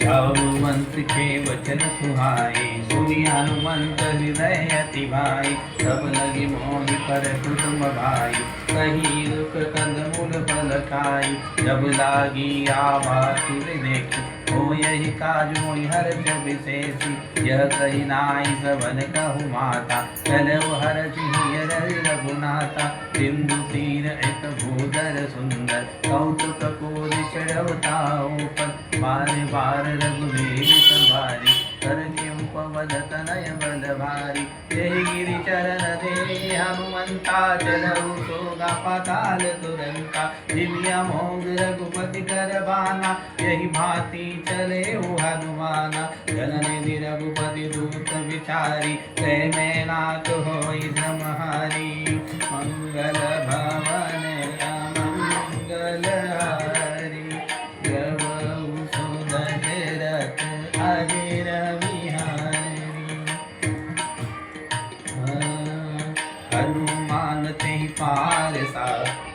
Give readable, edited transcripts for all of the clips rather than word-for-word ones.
हनुमंत के वचन सुहाए, सुनि हनुमंत हृदय अति भाई। सब लगी मोहि पर कुटुम भाई, कही रुख कंद मूल फल खाई। जब लागी आवा सिर देखी, हो यही काज मोहि हर्ष विशेषी। यह कही नाई सबन कहु माता, चलऊ हर्ष हियर रघुनाथा। सिंधु तीर एक भूधर सुंदर, कौतुक कोरि चढ़वता ऊपर। बार बार रघुवीर सवारी, कर क्यों पवन तनय बल भारी। जय गिरि चरण दे हनुमंता, चलऊ सोगा पाताल तुरंता। दिव्य मोग रघुपति कर बाना, यही भांति चले हनुमाना। जननि रघुपति दूत विचारी, कै में नाथ होई श्रमहारी। मंगल भवन अमंगल हारी, प्रभु सुदशरथ अजिर बिहारी। हनुमान तेहि पारसा,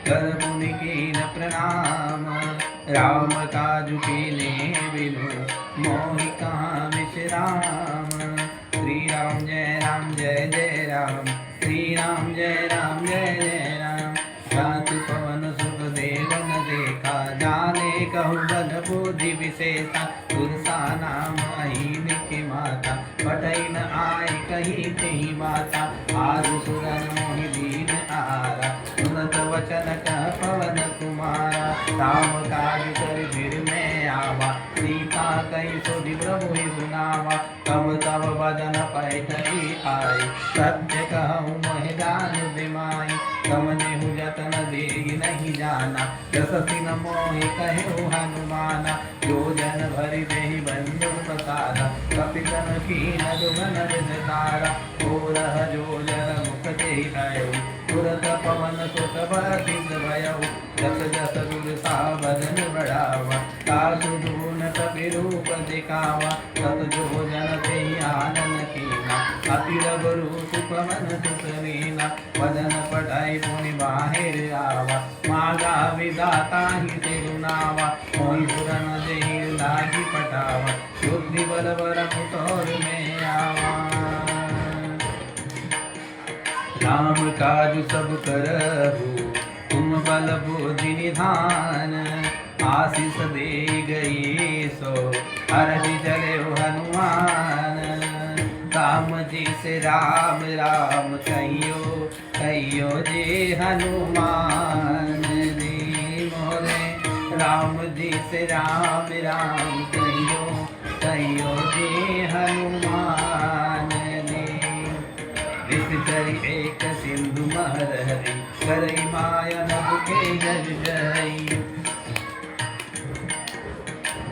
कर मुनि कीन प्रणाम। राम काजु कीने बिनु, मोहि कहाँ विश्राम। श्री राम जय राम जय जय राम, श्री राम जय राम जय जय राम। जाति पवन सुख देवन देखा, जाने कहु बल बुद्धि विशेषा। तुलसा नाम अहीन के माता, पटई न आए कही तेहि माता। आदि सुरन मोहि दीन आरा, सुनत वचन कह पवन कुमारा। राम काज कर फिर मैं आवा, सीता कही सुधि प्रभु ही सुनावा। तब तब बदन पैठई आई, सत्य कहूँ मोहि जान दिमाई। कमनेहु जतन देहि नहीं जाना, जससि न मोहि कहेउ हनुमाना। जो जन भरि देहि बंधु प्रसादा, कपितन कीन दुमन विधारा। ओरह जो जन मुख देहि आयउ, तुरत पवन सुत बसित भयउ। जस जस गुर सावरन बढ़ावा, तासु दून कपि रूप दिखावा। तत जो जन तेहि आनन कीना, अति रघु सुपवन सुत नीना। वदन पटाई पुनि बाहिर आवा, मागा विधाता ही तिरुनावा। मोहि पुरन देहि लागी पटावा, बुद्धि बल बर तोर में आवा। राम काज सब करहु, तुम बल बुद्धि निधान। आशीष दे गई सो, हरषि चले हनुमान। राम जी से राम राम कहियो, कहियो जे हनुमान रे मोरे। राम जी से राम राम कहियो, कहियो जे हनुमान रे। विषचरि एक सिंधु महरहरि, करई माया नभ के जग जई।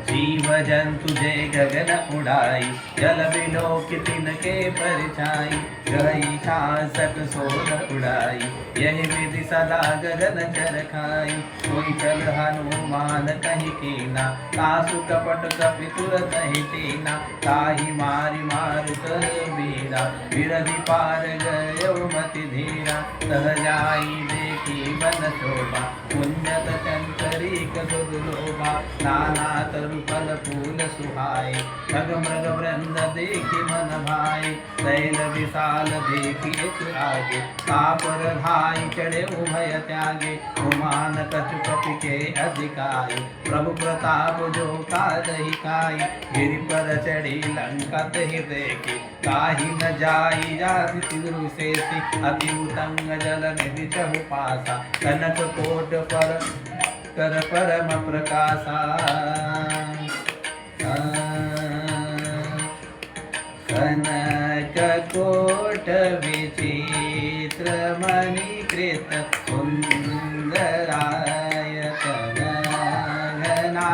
जीव जंतु जय गगन उड़ाई, जल बिलोक तिनके परछाई। गई शासक सोर उड़ाई, यही विधि सदा गगन चरखाई। कोई चल हनुमान कहीं कीना, तासु कपट कपि तुरत ही टीना। ताहि मारि मारु कर बीरा, बिरधि पार गयो मति धीरा। सहजाई देखी बन शोभा, पुण्यत चंचरीक सुदलोभा। नाना तरु फल फूल सुहाए, ठग मृग वृंद देखी मन भाई। शैल विशाल देखी आगे, तापर धाई चढ़े उभय त्यागे। उमान कछु कपि के अधिकाई, प्रभु प्रताप जो कादहि काई। गिरि पर चढ़ी लंका तहि देखी, ताहि न जाई जाति तिरु शेषी। अति उतंग जल निधि चहु पासा, कनक कोट पर कर परम प्रकाशा। कनक कोट विचित्र मणिकृत, सुंदराय घना।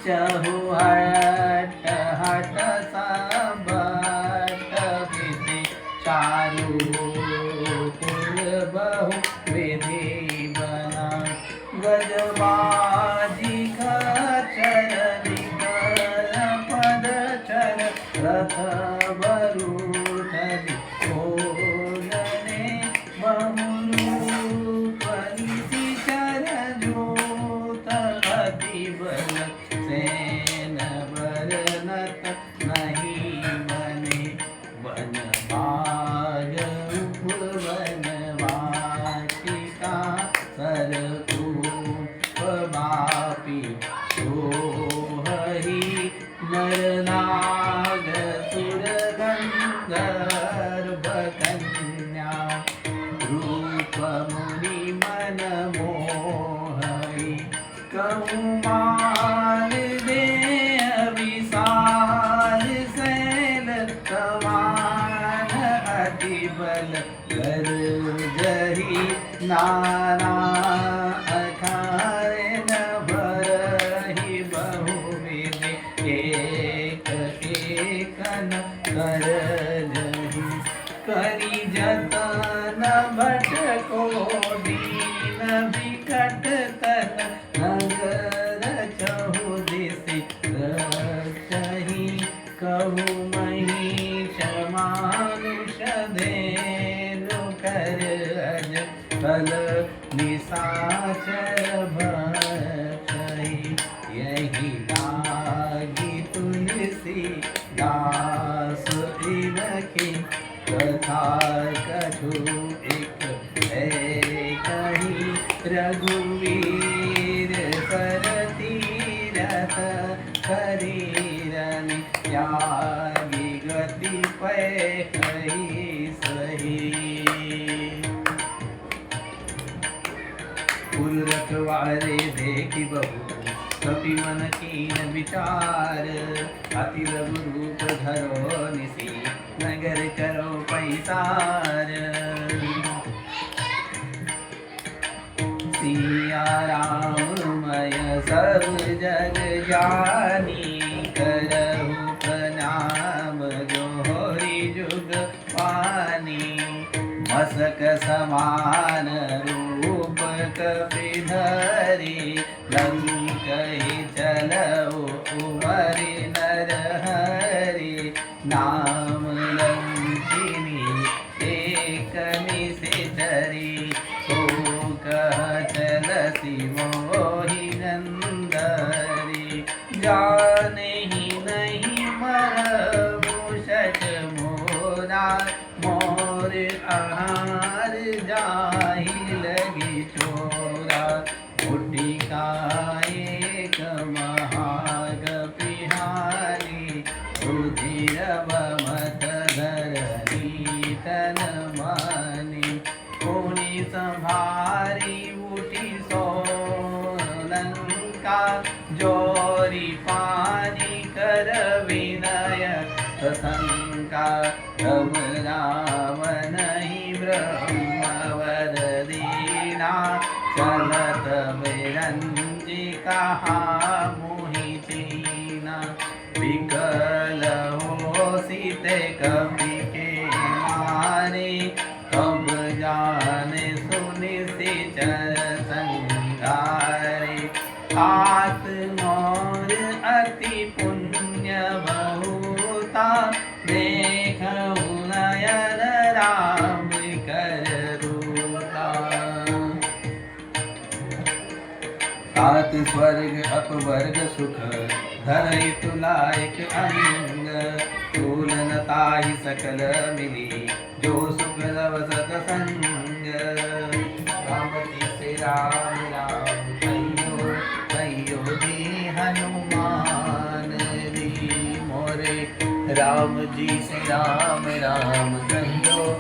चहु हट हट सबट विधि, चारु कुल बहु विधि बना। गजबाजी खचर निकर पद चर, रथ बरूठि भोजने बहुरूप। निशिचर जोत अति बल, सेन बर कहूँ मान दे विशाल शैल समान अति बल कर जही नाना अखारे न भरहि बहुविध एक एकन कर जही करी जतन भटको दीन विकट तन नगर चहु दिस रचहि कहु महिष मानुष धेनु कर अज फल निशाचर भक्षहि यही लागी तुलसी दास इनकी कथा कछु एक है कही रघुवीर पर तीरथ शरीरन त्यागी गति पै सही कुल रखवारे देखी बहु कपि मन कीन विचार अति लघु रूप धरो निसी नगर करो पैसार सिया राममय सब जग जानी करहु प्रणाम जोहरी जुग पानी मसक समान रूप कपिधरी लंकहि चलऊ उमरि नरहरि नाम लंकिनी एक निशिचरी सो कह चलसी मोहि नंदरी जानहि नहीं मरबु शठ मोरा मोर आहार जाहि लगी चोरा मुटिका एक महाग पिहारी रुधिर मत धरनी तन मानी कोनी संभारी उठी सोलंका जोरी पानी कर विनय सशंका तब रावण ही ब्रह्मवर दीना चलत बिरंजी कहा मोहि चीना विकल हो सीते कपि के मारे कब जाने सुनि सिचर संगारे हाथ मोर अति पुण्य बहुता देखहु नयन राम कर रूपा सात स्वर्ग अपवर्ग सुख धरहि तुलायक अंग तूलन ताहि सकल मिली जो सुख रव सतसंग राम जी से राम राम कहियो कहियो जी हनुमान जी मोरे राम जी से राम राम कहियो